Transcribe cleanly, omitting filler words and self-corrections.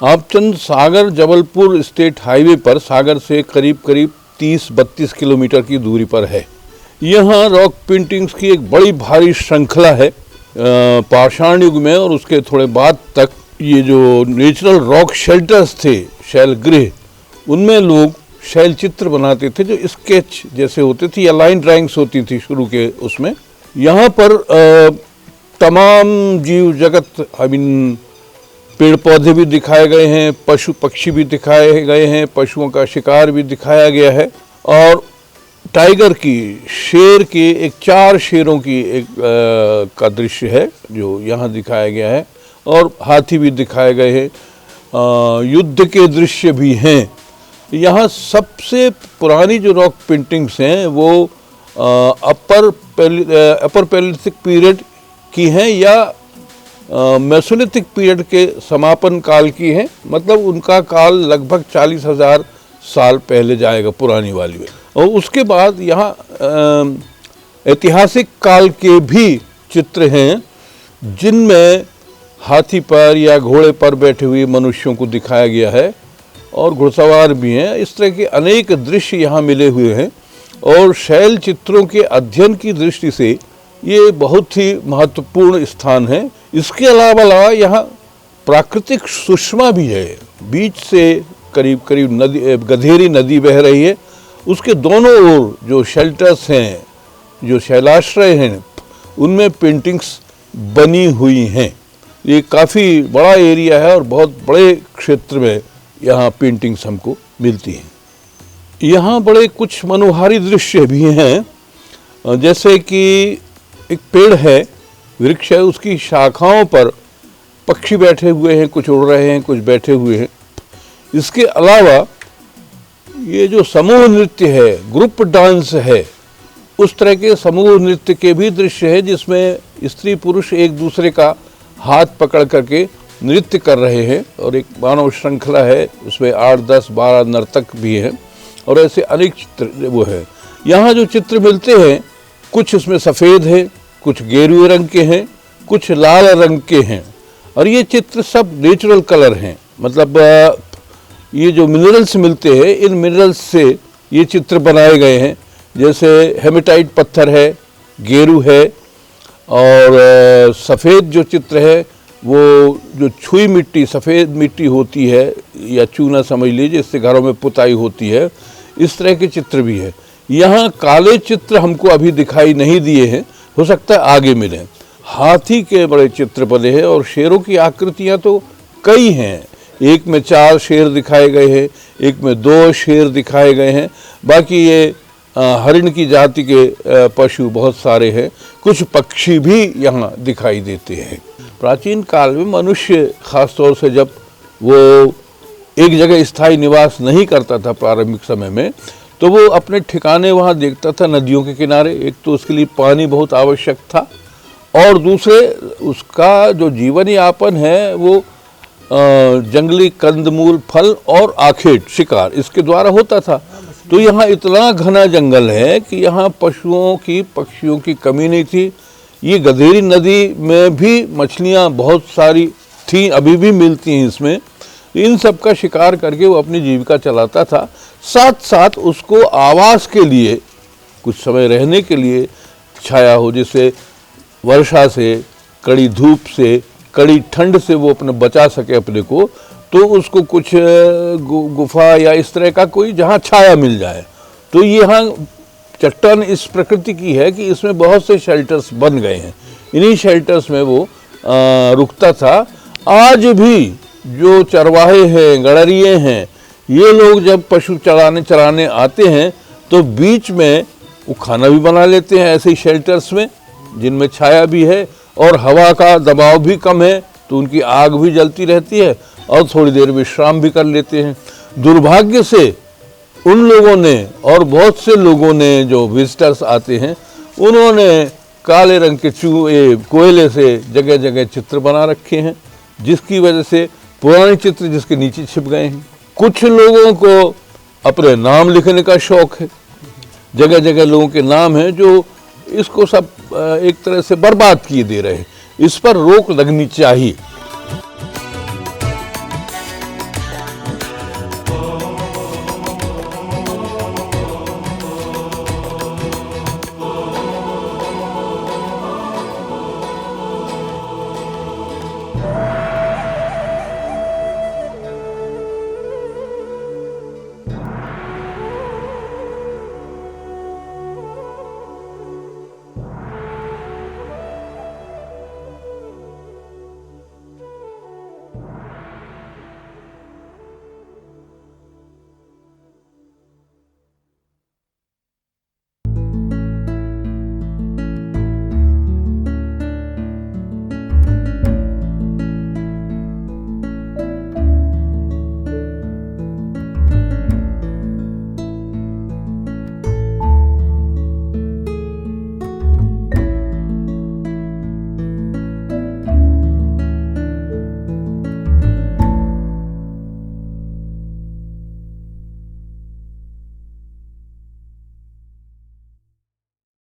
आपचंद Sagar Jabalpur state highway पर सागर से करीब करीब 30-32 किलोमीटर की दूरी पर है। यहाँ रॉक पेंटिंग्स की एक बड़ी भारी श्रृंखला है। पाषाण युग में और उसके थोड़े बाद तक ये जो नेचुरल रॉक शेल्टर्स थे, शैलगृह, उनमें लोग शैल चित्र बनाते थे जो स्केच जैसे होते थे या लाइन ड्राइंग्स होती थी शुरू के उसमें। यहाँ पर तमाम जीव जगत पेड़ पौधे भी दिखाए गए हैं, पशु पक्षी भी दिखाए गए हैं, पशुओं का शिकार भी दिखाया गया है और टाइगर की, शेर के, एक 4 शेरों की एक का दृश्य है जो यहाँ दिखाया गया है और हाथी भी दिखाए गए हैं। युद्ध के दृश्य भी हैं। यहाँ सबसे पुरानी जो रॉक पेंटिंग्स हैं वो अपर पैलियोलिथिक पीरियड की हैं या मेसोलिथिक पीरियड के समापन काल की हैं। मतलब उनका काल लगभग 40,000 साल पहले जाएगा पुरानी वाली में। और उसके बाद यहाँ ऐतिहासिक काल के भी चित्र हैं जिनमें हाथी पर या घोड़े पर बैठे हुए मनुष्यों को दिखाया गया है और घुड़सवार भी हैं। इस तरह के अनेक दृश्य यहाँ मिले हुए हैं और शैल चित्रों के अध्ययन की दृष्टि से ये बहुत ही महत्वपूर्ण स्थान है। इसके अलावा यहाँ प्राकृतिक सुषमा भी है। बीच से करीब करीब नदी, गधेरी नदी बह रही है। उसके दोनों ओर जो शेल्टर्स हैं, जो शैलाश्रय हैं, उनमें पेंटिंग्स बनी हुई हैं। ये काफ़ी बड़ा एरिया है और बहुत बड़े क्षेत्र में यहाँ पेंटिंग्स हमको मिलती हैं। यहाँ बड़े कुछ मनोहारी दृश्य भी हैं, जैसे कि एक पेड़ है, वृक्ष है, उसकी शाखाओं पर पक्षी बैठे हुए हैं, कुछ उड़ रहे हैं, कुछ बैठे हुए हैं। इसके अलावा ये जो समूह नृत्य है, ग्रुप डांस है, उस तरह के समूह नृत्य के भी दृश्य है जिसमें स्त्री पुरुष एक दूसरे का हाथ पकड़ करके नृत्य कर रहे हैं और एक मानव श्रृंखला है, उसमें 8, 10, 12 नर्तक भी हैं और ऐसे अनेक चित्र वो है। यहाँ जो चित्र मिलते हैं कुछ उसमें सफ़ेद है, कुछ गेरुए रंग के हैं, कुछ लाल रंग के हैं और ये चित्र सब नेचुरल कलर हैं। मतलब ये जो मिनरल्स मिलते हैं, इन मिनरल्स से ये चित्र बनाए गए हैं। जैसे हेमेटाइट पत्थर है, गेरू है और सफ़ेद जो चित्र है वो जो छुई मिट्टी, सफ़ेद मिट्टी होती है या चूना समझ लीजिए, इससे घरों में पुताई होती है, इस तरह के चित्र भी है। यहाँ काले चित्र हमको अभी दिखाई नहीं दिए हैं, हो सकता है आगे मिलें। हाथी के बड़े चित्र बने हैं और शेरों की आकृतियाँ तो कई हैं। एक में 4 शेर दिखाए गए हैं, एक में 2 शेर दिखाए गए हैं। बाकी ये हरिण की जाति के पशु बहुत सारे हैं। कुछ पक्षी भी यहाँ दिखाई देते हैं। प्राचीन काल में मनुष्य खास तौर से जब वो एक जगह स्थायी निवास नहीं करता था प्रारंभिक समय में, तो वो अपने ठिकाने वहाँ देखता था नदियों के किनारे। एक तो उसके लिए पानी बहुत आवश्यक था और दूसरे उसका जो जीवन यापन है वो जंगली कंदमूल, फल और आखेट, शिकार, इसके द्वारा होता था। तो यहाँ इतना घना जंगल है कि यहाँ पशुओं की, पक्षियों की कमी नहीं थी। ये गधेरी नदी में भी मछलियाँ बहुत सारी थीं, अभी भी मिलती हैं इसमें। इन सब का शिकार करके वो अपनी जीविका चलाता था। साथ साथ उसको आवास के लिए, कुछ समय रहने के लिए छाया हो, जैसे वर्षा से, कड़ी धूप से, कड़ी ठंड से वो अपने बचा सके अपने को, तो उसको कुछ गुफा या इस तरह का कोई जहाँ छाया मिल जाए। तो यहाँ चट्टान इस प्रकृति की है कि इसमें बहुत से शेल्टर्स बन गए हैं। इन्हीं शेल्टर्स में वो रुकता था। आज भी जो चरवाहे हैं, गड़रिए हैं, ये लोग जब पशु चराने आते हैं तो बीच में वो खाना भी बना लेते हैं ऐसे ही शेल्टर्स में, जिनमें छाया भी है और हवा का दबाव भी कम है, तो उनकी आग भी जलती रहती है और थोड़ी देर विश्राम भी कर लेते हैं। दुर्भाग्य से उन लोगों ने और बहुत से लोगों ने, जो विजिटर्स आते हैं, उन्होंने काले रंग के कोयले से जगह जगह चित्र बना रखे हैं, जिसकी वजह से पुराने चित्र जिसके नीचे छिप गए हैं। कुछ लोगों को अपने नाम लिखने का शौक है, जगह जगह लोगों के नाम हैं जो इसको सब एक तरह से बर्बाद किए दे रहे हैं। इस पर रोक लगनी चाहिए।